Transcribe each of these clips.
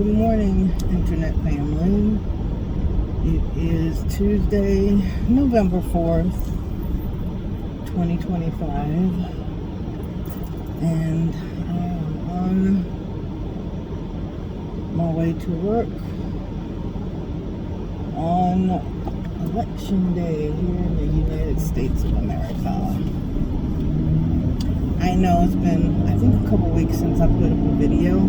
Good morning, Internet family. It is Tuesday, November 4th, 2025, and I am on my way to work on Election Day here in the United States of America. I know it's been, I think, a couple weeks since I put up a video.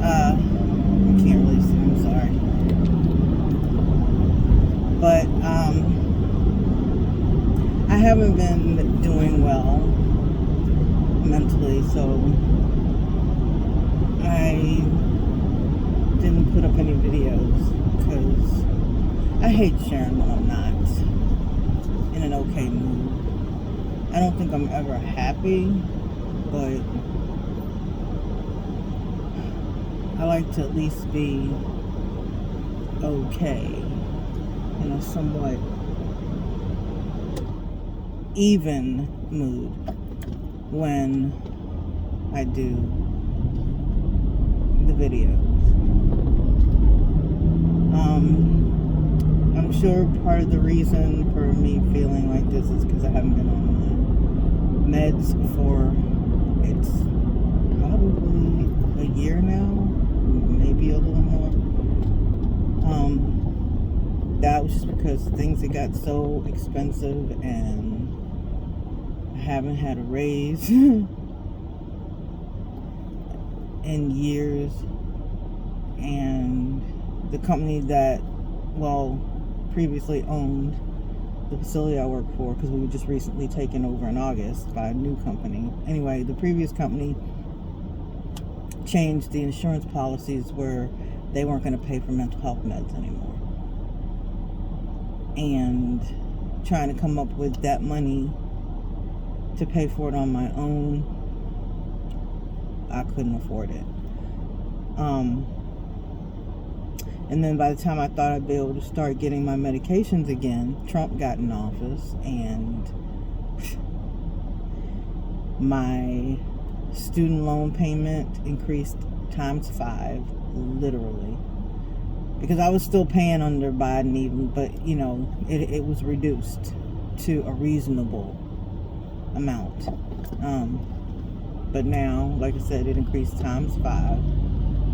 I can't really see, I'm sorry. But, I haven't been doing well mentally, so I didn't put up any videos because I hate sharing when I'm not in an okay mood. I don't think I'm ever happy, but I like to at least be okay in a somewhat even mood when I do the videos. I'm sure part of the reason for me feeling like this is because I haven't been on my meds for, it's probably a year now, maybe a little more. That was just because things had got so expensive and I haven't had a raise in years, and the company that, previously owned the facility I work for, because we were just recently taken over in August by a new company. Anyway, the previous company changed the insurance policies where they weren't going to pay for mental health meds anymore. And trying to come up with that money to pay for it on my own, I couldn't afford it. And then by the time I thought I'd be able to start getting my medications again, Trump got in office and my student loan payment increased times 5, literally. Because I was still paying under Biden even, but it was reduced to a reasonable amount. But now, like I said, it increased times 5,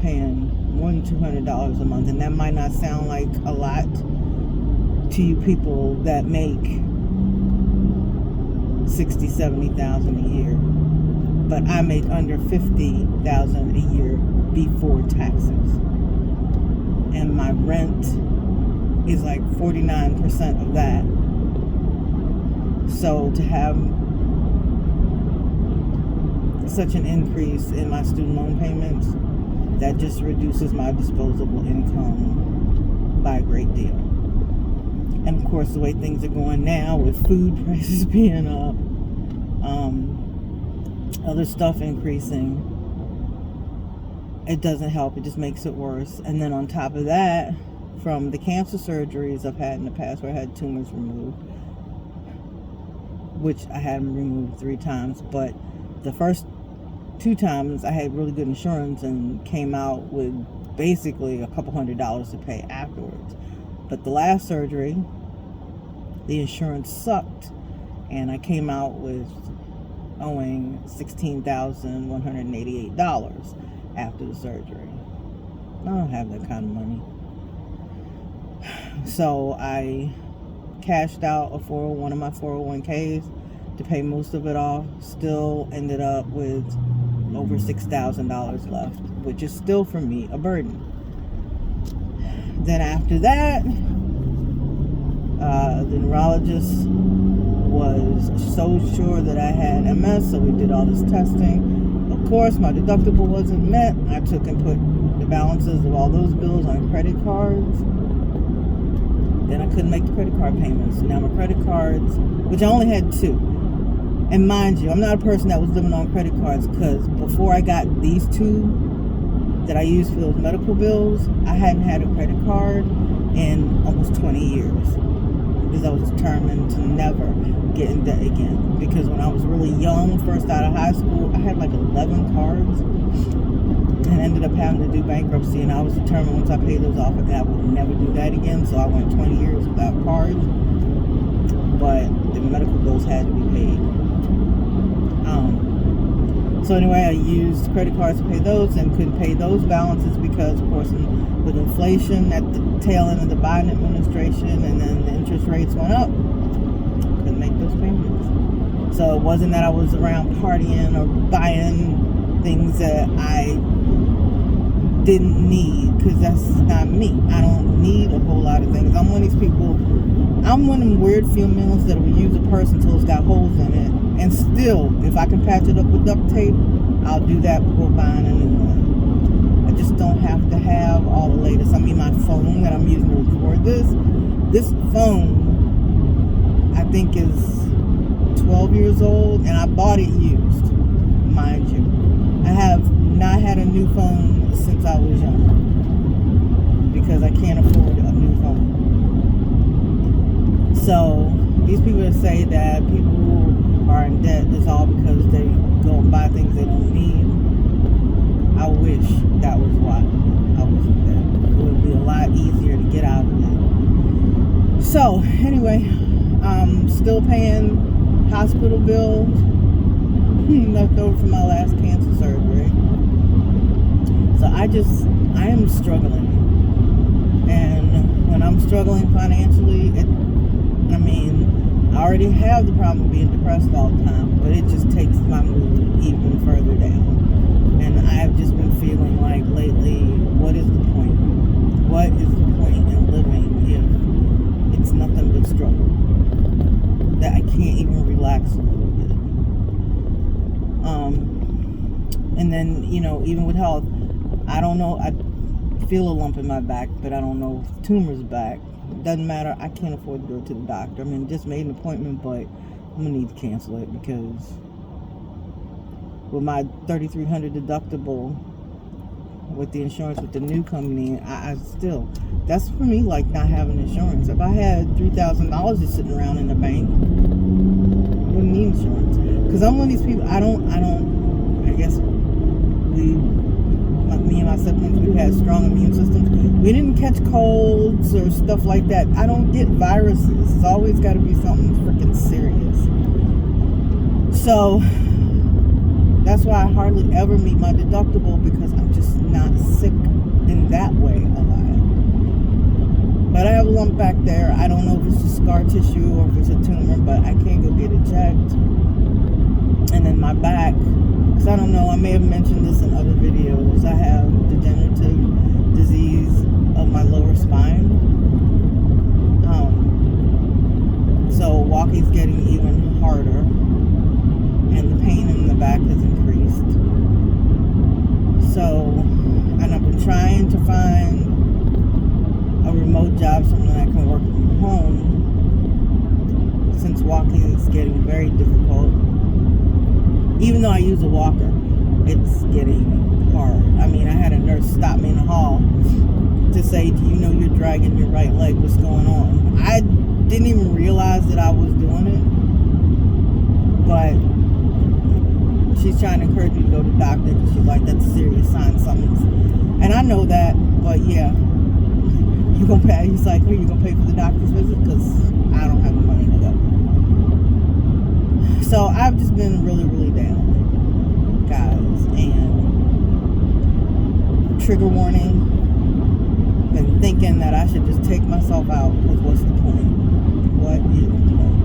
paying more than $200 a month. And that might not sound like a lot to you people that make $60,000, $70,000 a year. But I make under $50,000 a year before taxes. And my rent is like 49% of that. So to have such an increase in my student loan payments, that just reduces my disposable income by a great deal. And of course, the way things are going now with food prices being up, other stuff increasing, it doesn't help. It just makes it worse. And then on top of that, from the cancer surgeries I've had in the past where I had tumors removed, which I had them removed 3 times, but the first 2 times I had really good insurance and came out with basically a couple $100s to pay afterwards. But the last surgery, the insurance sucked, and I came out with owing $16,188 after the surgery. I don't have that kind of money. So I cashed out one of my 401ks to pay most of it off. Still ended up with over $6,000 left, which is still for me a burden. Then after that, the neurologist was so sure that I had MS, so we did all this testing. Of course, my deductible wasn't met. I took and put the balances of all those bills on credit cards. Then I couldn't make the credit card payments. So now my credit cards, which I only had 2. And mind you, I'm not a person that was living on credit cards, because before I got these 2 that I used for those medical bills, I hadn't had a credit card in almost 20 years. Because I was determined to never get in debt again. Because when I was really young, first out of high school, I had like 11 cards. and ended up having to do bankruptcy. And I was determined once I paid those off that I would never do that again. So I went 20 years without cards, but the medical bills had to be paid. So anyway, I used credit cards to pay those and couldn't pay those balances because, of course, with inflation at the tail end of the Biden administration, and then the interest rates went up, couldn't make those payments. So it wasn't that I was around partying or buying things that I didn't need, because that's not me. I don't need a whole lot of things. I'm one of these people, I'm one of them weird females that will use a purse until it's got holes in it, and still, if I can patch it up with duct tape, I'll do that before buying a new one. I just don't have to have all the latest. I mean, my phone that I'm using to record this phone, I think is 12 years old, and I bought it used, mind you. I have not had a new phone since I was young because I can't afford a new phone. So these people that say that people who are in debt is all because they go and buy things they don't need, I wish that was why I was in debt. It would be a lot easier to get out of it. So anyway, I'm still paying hospital bills left over from my last cancer surgery. So I am struggling. And when I'm struggling financially, I already have the problem of being depressed all the time, but it just takes my mood even further down. And I've just been feeling like lately, what is the point? What is the point in living if it's nothing but struggle? That I can't even relax a little bit. And then, even with health, I don't know, I feel a lump in my back, but I don't know if the tumor's back. Doesn't matter, I can't afford to go to the doctor. Just made an appointment, but I'm going to need to cancel it because with my $3,300 deductible with the insurance with the new company, I still, that's for me like not having insurance. If I had $3,000 just sitting around in the bank, I wouldn't need insurance. Because I'm one of these people, I guess me and my siblings, we had strong immune systems. We didn't catch colds or stuff like that. I don't get viruses. It's always got to be something freaking serious. So that's why I hardly ever meet my deductible, because I'm just not sick in that way a lot. But I have a lump back there. I don't know if it's just scar tissue or if it's a tumor, but I can't go get it checked. And then my back, because I don't know, I may have mentioned this in other videos, I have degenerative disease of my lower spine. So walking's getting even harder, and the pain in the back has increased. So, and I've been trying to find a remote job, something that I can work from home, since walking is getting very difficult. Even though I use a walker, it's getting hard. I had a nurse stop me in the hall to say, do you know you're dragging your right leg? What's going on? I didn't even realize that I was doing it. But she's trying to encourage me to go to the doctor because she's like, that's a serious sign, something's. And I know that, but yeah. You gonna pay? He's like, are you gonna pay for the doctor's visit? Because I don't have the money to go. So I've just been really, really down, guys, and trigger warning, been thinking that I should just take myself out, because what's the point? What is the point?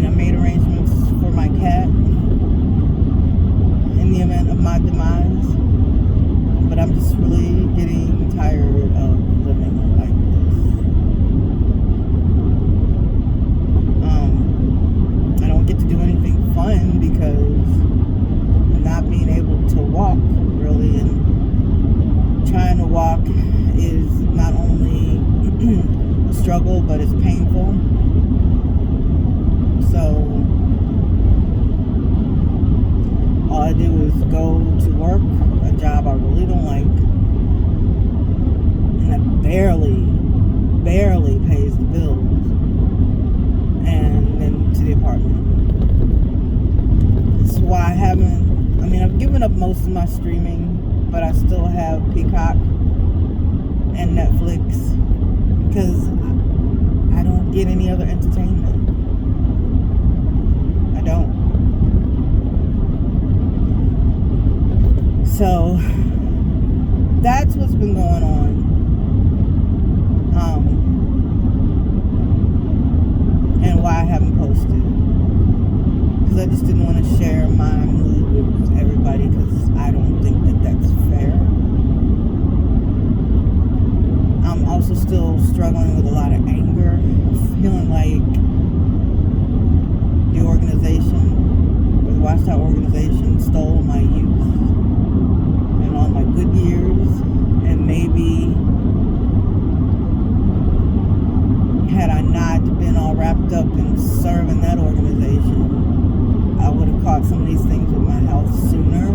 I made arrangements for my cat in the event of my demise, but I'm just really getting tired of living like this. I don't get to do anything fun because not being able to walk really, and trying to walk is not only a struggle, but it's painful. given up most of my streaming, but I still have Peacock and Netflix because I don't get any other entertainment. I don't. So that's what's been going on. And why I haven't posted. Because I just didn't want to share my mood with everybody because I don't think that that's fair. I'm also still struggling with a lot of anger. Feeling like the organization, or the Watchtower organization, stole my youth and all my good years. And maybe had I not been all wrapped up in serving that organization, I would have caught some of these things with my health sooner,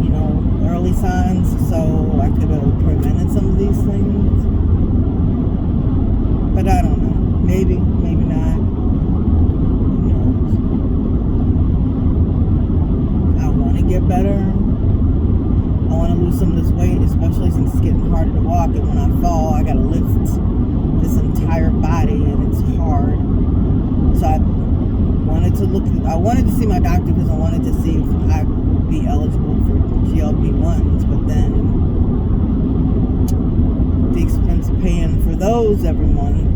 you know, early signs, so I could have prevented some of these things. But I don't know. Maybe not. Who knows? I want to get better. I want to lose some of this weight, especially since it's getting harder to walk, and when I fall, I gotta lift this entire body, and it's hard. So I wanted to see my doctor because I wanted to see if I'd be eligible for GLP-1s, but then the expense of paying for those every month,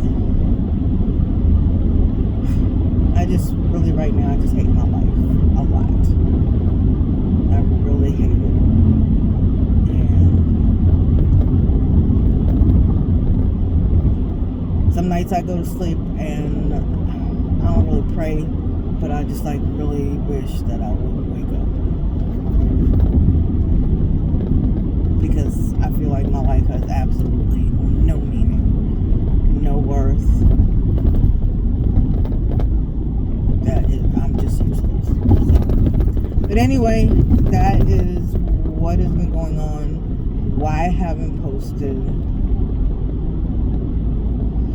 I just really right now I just hate my life a lot. I really hate it. Some nights I go to sleep and I don't really pray, but I just like really wish that I wouldn't wake up. Because I feel like my life has absolutely no meaning, no worth. I'm just useless. So, but anyway, that is what has been going on. Why I haven't posted.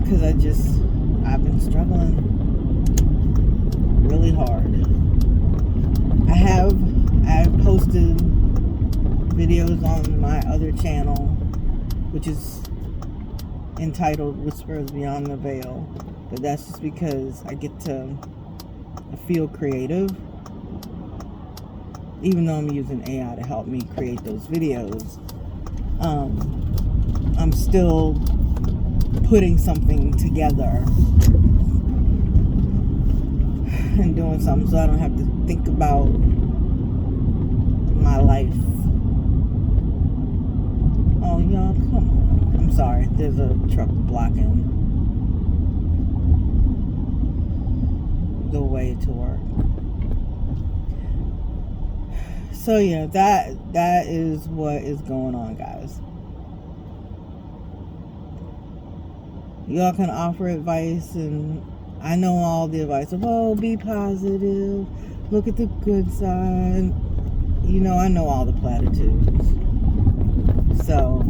Because I've been struggling really hard. I've posted videos on my other channel, which is entitled Whispers Beyond the Veil. But that's just because I get to feel creative. Even though I'm using AI to help me create those videos, I'm still putting something together and doing something so I don't have to think about my life. Oh, y'all, come on. I'm sorry. There's a truck blocking the way to work. So yeah, that is what is going on, guys. Y'all can offer advice, and I know all the advice of, oh, be positive, look at the good side. You know, I know all the platitudes. So,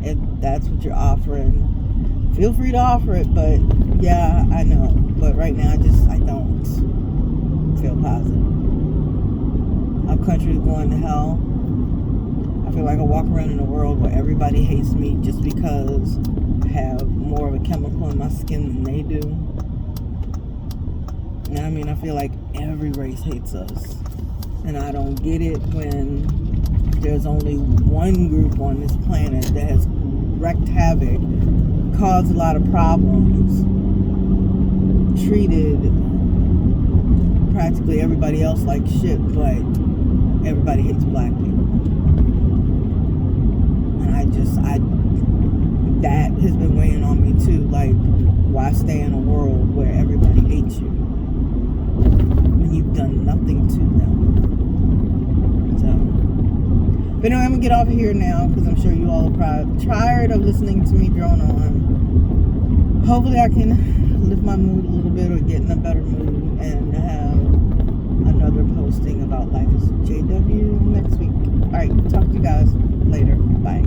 if that's what you're offering, feel free to offer it, but yeah, I know. But right now, I don't feel positive. Our country is going to hell. I feel like I walk around in a world where everybody hates me just because I have more of a chemical in my skin than they do. And I mean, I feel like every race hates us. And I don't get it when there's only one group on this planet that has wreaked havoc, caused a lot of problems, treated practically everybody else like shit, but everybody hates black people. And that has been weighing on me too. Like, why stay in a world where everybody hates you when you've done nothing to them? So, but anyway, I'm gonna get off here now because I'm sure you all are probably tired of listening to me drone on. Hopefully I can lift my mood a little bit or get in a better mood and have another posting about life as JW next week. Alright, talk to you guys later. Bye.